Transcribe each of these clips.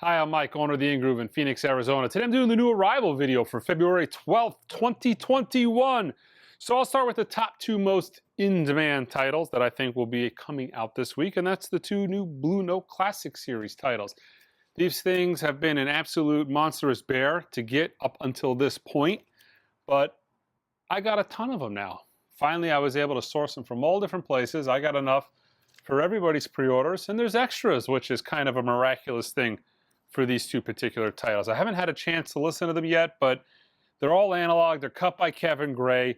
Hi, I'm Mike, owner of the In-Groove in Phoenix, Arizona. Today I'm doing the new arrival video for February 12th, 2021. So I'll start with the top two most in-demand titles that I think will be coming out this week, and that's the two new Blue Note Classic Series titles. These things have been an absolute monstrous bear to get up until this point, but I got a ton of them now. Finally, I was able to source them from all different places. I got enough for everybody's pre-orders, and there's extras, which is kind of a miraculous thing for these two particular titles. I haven't had a chance to listen to them yet, but they're all analog. They're cut by Kevin Gray.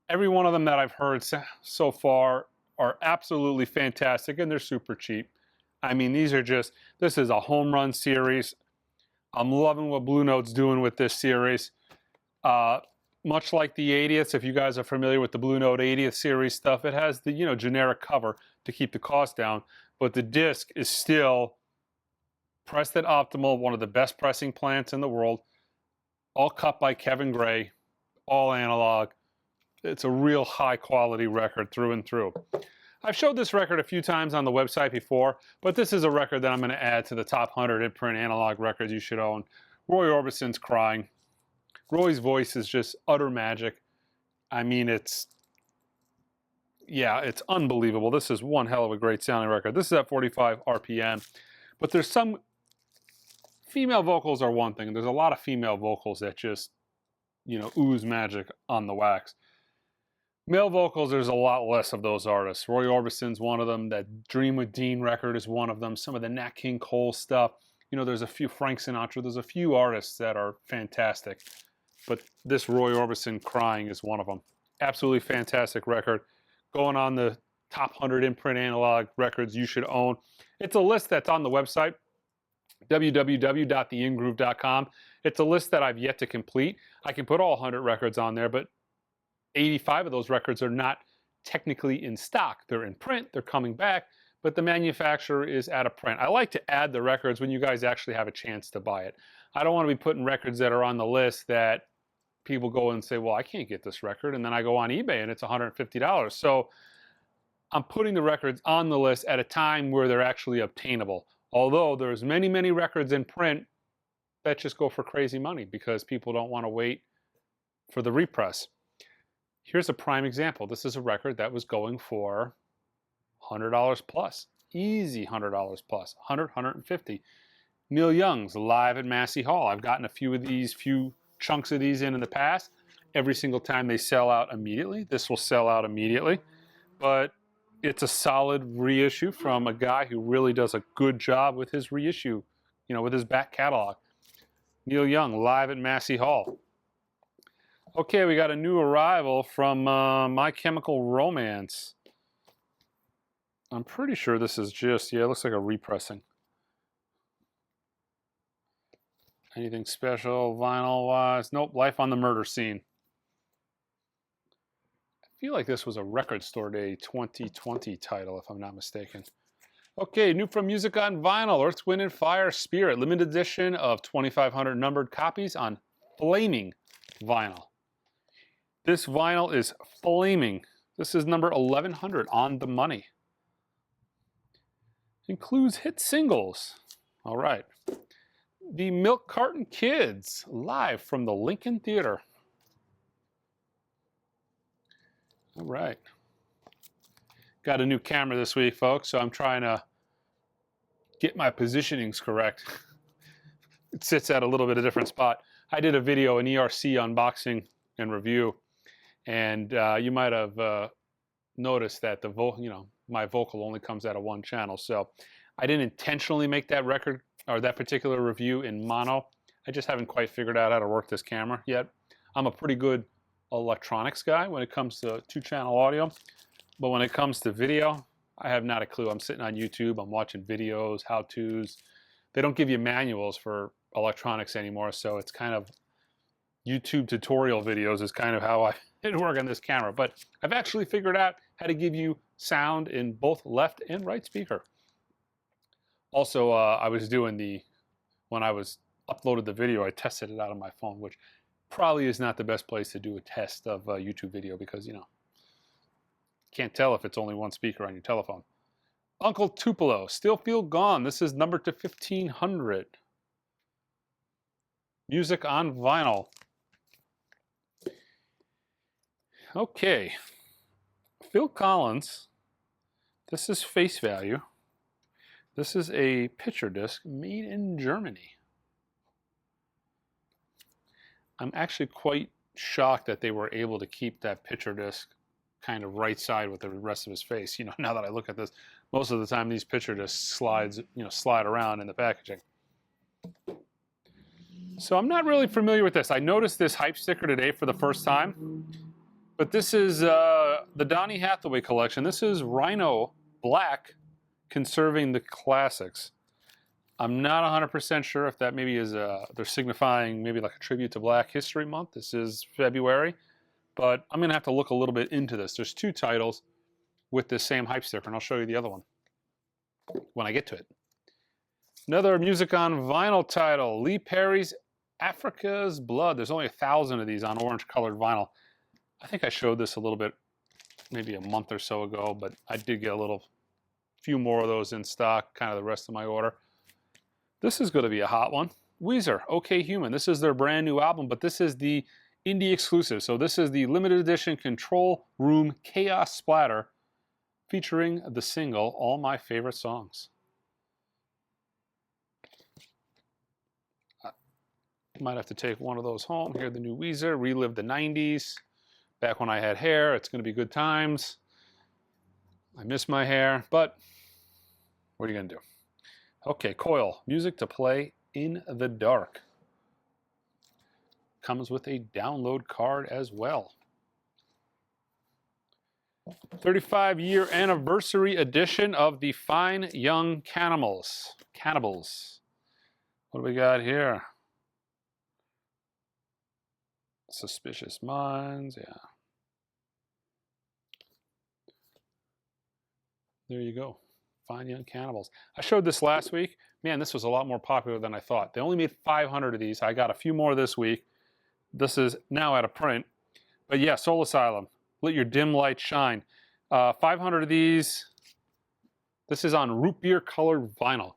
Every one of them that I've heard so far are absolutely fantastic, and they're super cheap. I mean, this is a home run series. I'm loving what Blue Note's doing with this series. Much like the 80th, if you guys are familiar with the Blue Note 80th series stuff, it has the generic cover to keep the cost down, but the disc is still pressed at optimal, one of the best pressing plants in the world, all cut by Kevin Gray, all analog. It's a real high quality record through and through. I've showed this record a few times on the website before, but this is a record that I'm going to add to the top 100 in-print analog records you should own. Roy Orbison's Crying. Roy's voice is just utter magic. I mean, it's unbelievable. This is one hell of a great sounding record. This is at 45 RPM, but there's some female vocals are one thing. There's a lot of female vocals that just, ooze magic on the wax. Male vocals, there's a lot less of those artists. Roy Orbison's one of them. That Dream with Dean record is one of them. Some of the Nat King Cole stuff. There's a few Frank Sinatra. There's a few artists that are fantastic. But this Roy Orbison Crying is one of them. Absolutely fantastic record. Going on the top 100 in-print analog records you should own. It's a list that's on the website, www.theingroove.com. It's a list that I've yet to complete. I can put all 100 records on there, but 85 of those records are not technically in stock. They're in print, they're coming back, but the manufacturer is out of print. I like to add the records when you guys actually have a chance to buy it. I don't want to be putting records that are on the list that people go and say, well, I can't get this record, and then I go on eBay and it's $150. So I'm putting the records on the list at a time where they're actually obtainable. Although there's many, many records in print that just go for crazy money because people don't want to wait for the repress. Here's a prime example. This is a record that was going for $100 plus. Easy $100 plus. 100, 150. Neil Young's Live at Massey Hall. I've gotten a few chunks of these in the past. Every single time they sell out immediately. This will sell out immediately. But it's a solid reissue from a guy who really does a good job with his reissue, with his back catalog. Neil Young, Live at Massey Hall. Okay, we got a new arrival from My Chemical Romance. I'm pretty sure this is just, it looks like a repressing. Anything special vinyl-wise? Nope, Life on the Murder Scene. I feel like this was a Record Store Day 2020 title, if I'm not mistaken. Okay, new from Music on Vinyl, Earth, Wind & Fire, Spirit. Limited edition of 2,500 numbered copies on flaming vinyl. This vinyl is flaming. This is number 1100 on the money. Includes hit singles. All right. The Milk Carton Kids, live from the Lincoln Theater. All right. Got a new camera this week, folks, so I'm trying to get my positionings correct. It sits at a little bit of a different spot. I did a video, an ERC unboxing and review, and you might have noticed that my vocal only comes out of one channel. So I didn't intentionally make that record or that particular review in mono. I just haven't quite figured out how to work this camera yet. I'm a pretty good electronics guy when it comes to two-channel audio, but when it comes to video, I have not a clue. I'm sitting on YouTube, I'm watching videos, how-tos. They don't give you manuals for electronics anymore, so it's kind of YouTube tutorial videos is kind of how I work on this camera. But I've actually figured out how to give you sound in both left and right speaker. Also, I was doing when I was uploaded the video, I tested it out on my phone, which probably is not the best place to do a test of a YouTube video because, can't tell if it's only one speaker on your telephone. Uncle Tupelo, Still Feel Gone. This is numbered to 1500. Music on vinyl. Okay. Phil Collins. This is face value. This is a picture disc made in Germany. I'm actually quite shocked that they were able to keep that picture disc kind of right side with the rest of his face. You know, now that I look at this, most of the time these picture discs slide around in the packaging. So I'm not really familiar with this. I noticed this hype sticker today for the first time, but this is the Donny Hathaway collection. This is Rhino Black, Conserving the Classics. I'm not 100% sure if that maybe is they're signifying maybe like a tribute to Black History Month. This is February, but I'm gonna have to look a little bit into this. There's two titles with this same hype sticker, and I'll show you the other one when I get to it. Another music on vinyl title, Lee Perry's Africa's Blood. There's only 1,000 of these on orange colored vinyl. I think I showed this a little bit maybe a month or so ago, but I did get a few more of those in stock, kind of the rest of my order. This is going to be a hot one. Weezer, OK Human. This is their brand new album, but this is the indie exclusive. So this is the limited edition Control Room Chaos Splatter featuring the single All My Favorite Songs. Might have to take one of those home. Here, the new Weezer, relive the 90s. Back when I had hair, it's going to be good times. I miss my hair, but what are you going to do? Okay, Coil, music to play in the dark. Comes with a download card as well. 35-year anniversary edition of the Fine Young Cannibals. What do we got here? Suspicious Minds, yeah. There you go. Fine Young Cannibals. I showed this last week. Man, this was a lot more popular than I thought. They only made 500 of these. I got a few more this week. This is now out of print. But yeah, Soul Asylum. Let Your Dim Light Shine. 500 of these. This is on root beer colored vinyl.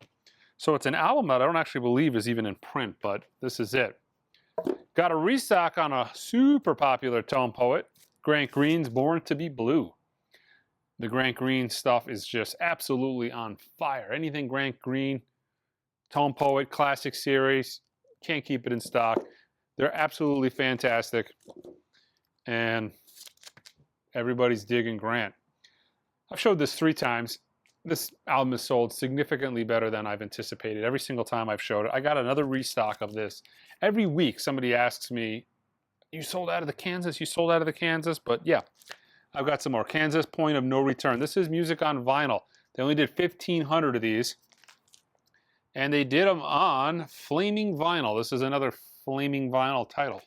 So it's an album that I don't actually believe is even in print, but this is it. Got a restock on a super popular tone poet, Grant Green's Born to Be Blue. The Grant Green stuff is just absolutely on fire. Anything Grant Green, tone poet, classic series, can't keep it in stock. They're absolutely fantastic. And everybody's digging Grant. I've showed this 3 times. This album is sold significantly better than I've anticipated every single time I've showed it. I got another restock of this. Every week somebody asks me, you sold out of the Kansas? You sold out of the Kansas? But yeah, I've got some more. Kansas Point of No Return. This is music on vinyl. They only did 1,500 of these. And they did them on Flaming Vinyl. This is another Flaming Vinyl title.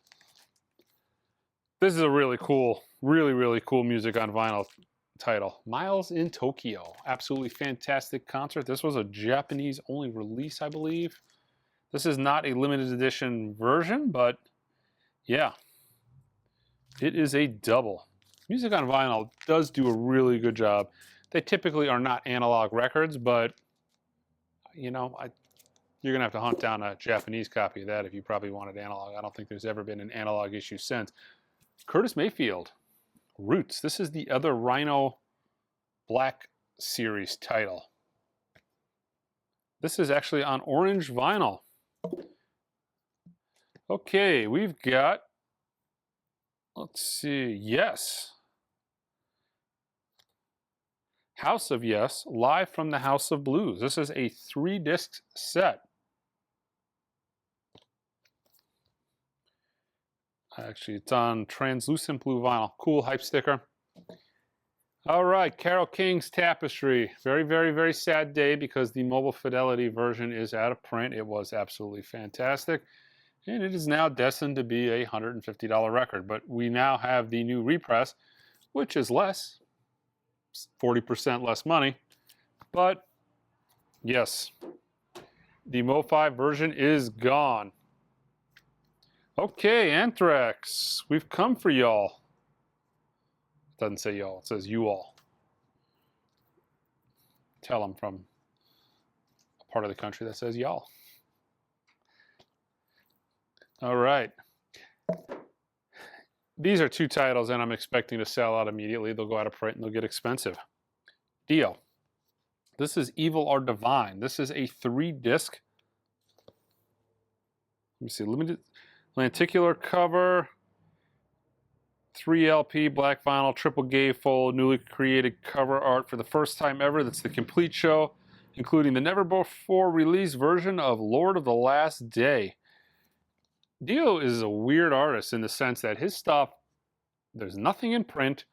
This is a really cool, really cool music on vinyl title. Miles in Tokyo. Absolutely fantastic concert. This was a Japanese only release, I believe. This is not a limited edition version, but yeah, it is a double. Music on vinyl does do a really good job. They typically are not analog records, but you know, you're gonna have to hunt down a Japanese copy of that if you probably wanted analog. I don't think there's ever been an analog issue since. Curtis Mayfield, Roots. This is the other Rhino Black series title. This is actually on orange vinyl. Okay, we've got, let's see, Yes. House of Yes, live from the House of Blues. This is a 3-disc set. Actually, it's on translucent blue vinyl. Cool hype sticker. All right, Carole King's Tapestry. Very sad day because the Mobile Fidelity version is out of print. It was absolutely fantastic. And it is now destined to be a $150 record. But we now have the new repress, which is less, 40% less money. But yes, the Mo5 version is gone. Okay, Anthrax, we've come for y'all. It doesn't say y'all, it says you all. Tell them from a part of the country that says y'all. All right. These are two titles, and I'm expecting to sell out immediately. They'll go out of print and they'll get expensive. Deal. This is Evil or Divine. This is a 3-disc. Let me see. Limited lenticular cover. 3 LP, black vinyl, triple gatefold, newly created cover art for the first time ever. That's the complete show, including the never before released version of Lord of the Last Day. Dio is a weird artist in the sense that his stuff, there's nothing in print.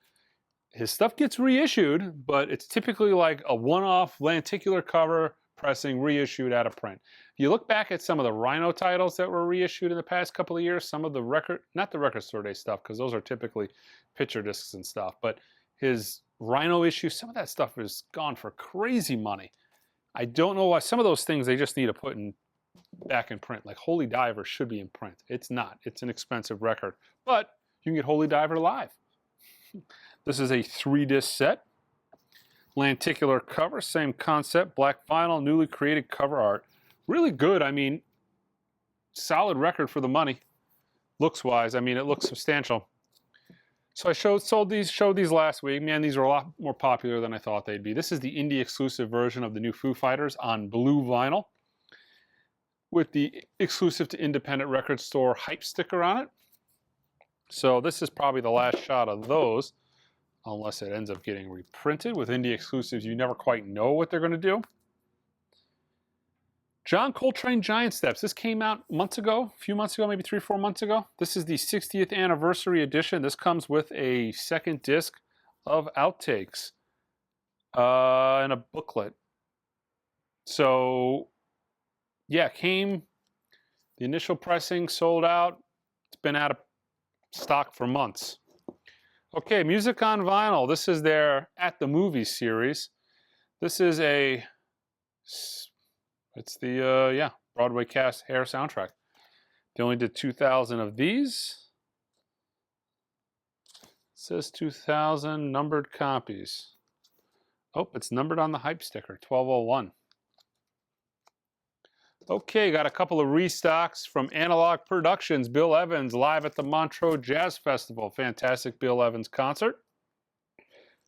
His stuff gets reissued, but it's typically like a one-off lenticular cover pressing reissued out of print. If you look back at some of the Rhino titles that were reissued in the past couple of years, some of the record, not the Record Store Day stuff, because those are typically picture discs and stuff, but his Rhino issues, some of that stuff is gone for crazy money. I don't know why. Some of those things they just need to put back in print. Like Holy Diver should be in print. It's not. It's an expensive record. But you can get Holy Diver live. This is a 3-disc set. Lenticular cover, same concept, black vinyl, newly created cover art. Really good. I mean, solid record for the money. Looks wise, I mean, it looks substantial. So I showed these last week. Man, these are a lot more popular than I thought they'd be. This is the indie exclusive version of the new Foo Fighters on blue vinyl with the exclusive to independent record store hype sticker on it. So this is probably the last shot of those, unless it ends up getting reprinted. With indie exclusives, you never quite know what they're going to do. John Coltrane Giant Steps. This came out months ago, a few months ago, maybe 3 or 4 months ago. This is the 60th anniversary edition. This comes with a second disc of outtakes and a booklet. So, yeah, the initial pressing sold out. It's been out of stock for months. Okay, Music on Vinyl. This is their At the Movies series. This is it's the, Broadway cast hair soundtrack. They only did 2,000 of these. It says 2,000 numbered copies. Oh, it's numbered on the hype sticker, 1201. Okay, got a couple of restocks from Analog Productions. Bill Evans live at the Montreux Jazz Festival. Fantastic Bill Evans concert.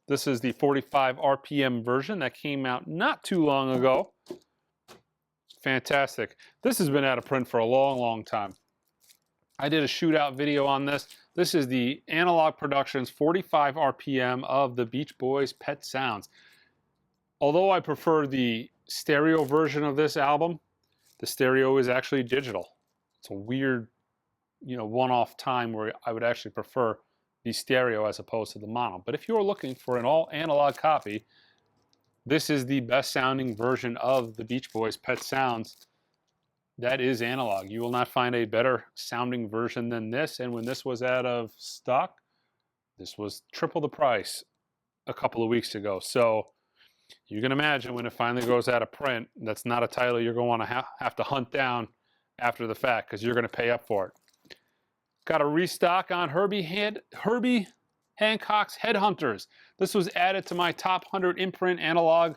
This is the 45 RPM version that came out not too long ago. Fantastic. This has been out of print for a long, long time. I did a shootout video on this. This is the Analog Productions 45 RPM of the Beach Boys' Pet Sounds. Although I prefer the stereo version of this album, the stereo is actually digital. It's a weird, one-off time where I would actually prefer the stereo as opposed to the mono. But if you're looking for an all-analog copy, this is the best sounding version of the Beach Boys' Pet Sounds. That is analog. You will not find a better sounding version than this. And when this was out of stock, this was triple the price a couple of weeks ago. So you can imagine when it finally goes out of print, that's not a title you're going to have to hunt down after the fact because you're going to pay up for it. Got a restock on Herbie Hancock's Headhunters. This was added to my top 100 imprint analog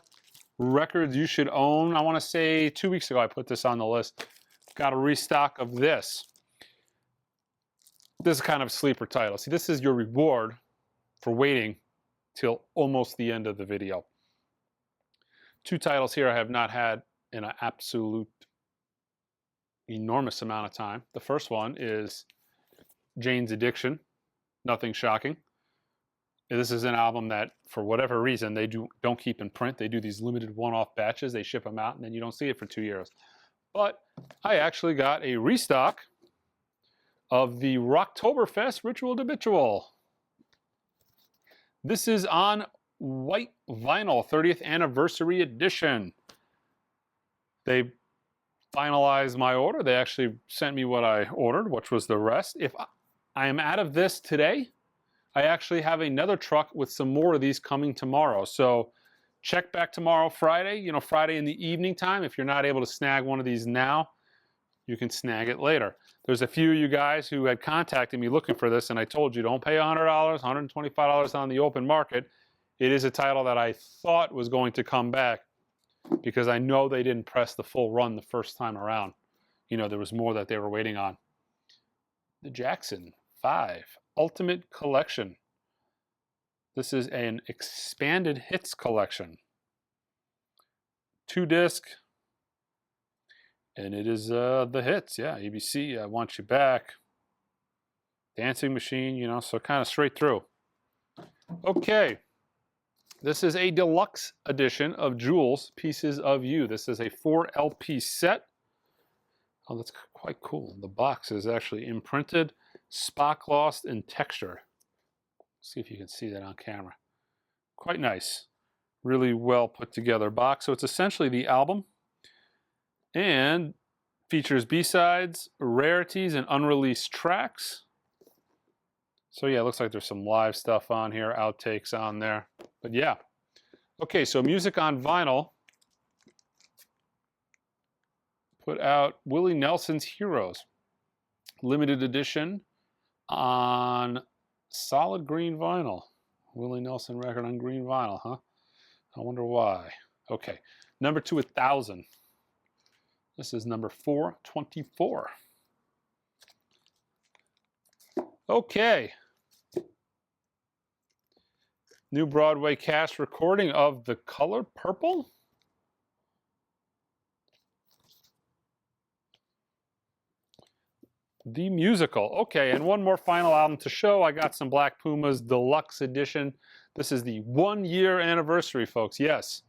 records you should own. I want to say 2 weeks ago I put this on the list. Got a restock of this. This is kind of a sleeper title. See, this is your reward for waiting till almost the end of the video. 2 titles here I have not had in an absolute enormous amount of time. The first one is Jane's Addiction. Nothing shocking. This is an album that, for whatever reason, they don't keep in print. They do these limited one-off batches. They ship them out, and then you don't see it for 2 years. But I actually got a restock of the Rocktoberfest Ritual Debitual. This is on white vinyl, 30th anniversary edition. They finalized my order. They actually sent me what I ordered, which was the rest. If I am out of this today, I actually have another truck with some more of these coming tomorrow. So check back tomorrow, Friday, Friday in the evening time. If you're not able to snag one of these now, you can snag it later. There's a few of you guys who had contacted me looking for this, and I told you don't pay $100, $125 on the open market. It is a title that I thought was going to come back because I know they didn't press the full run the first time around. There was more that they were waiting on. the Jackson 5 Ultimate Collection. This is an expanded hits collection. 2-disc. And it is the hits. Yeah, ABC, I Want You Back. Dancing Machine, you know, so kind of straight through. Okay. This is a deluxe edition of Jules, Pieces of You. This is a 4 LP set. Oh, that's quite cool. The box is actually imprinted, spot glossed in texture. See if you can see that on camera. Quite nice. Really well put together box. So it's essentially the album and features B-sides, rarities, and unreleased tracks. So yeah, it looks like there's some live stuff on here, outtakes on there. But yeah. Okay, so music on vinyl. Put out Willie Nelson's Heroes. Limited edition on solid green vinyl. Willie Nelson record on green vinyl, huh? I wonder why. Okay, number 2, 1,000. This is number 424. Okay. New Broadway cast recording of The Color Purple. The musical. Okay, and one more final album to show. I got some Black Pumas Deluxe Edition. This is the 1-year anniversary, folks. Yes,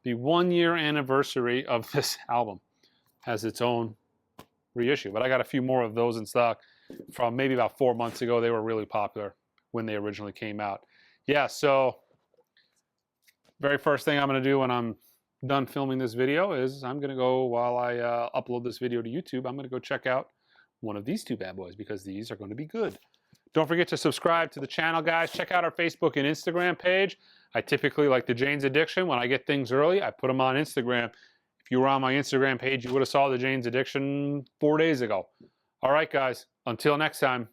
the 1-year anniversary of this album has its own reissue. But I got a few more of those in stock from maybe about 4 months ago. They were really popular when they originally came out. Yeah, so very first thing I'm going to do when I'm done filming this video is I'm going to go, while I upload this video to YouTube, I'm going to go check out one of these 2 bad boys because these are going to be good. Don't forget to subscribe to the channel, guys. Check out our Facebook and Instagram page. I typically, like the Jane's Addiction, when I get things early, I put them on Instagram. If you were on my Instagram page, you would have saw the Jane's Addiction 4 days ago. All right, guys. Until next time.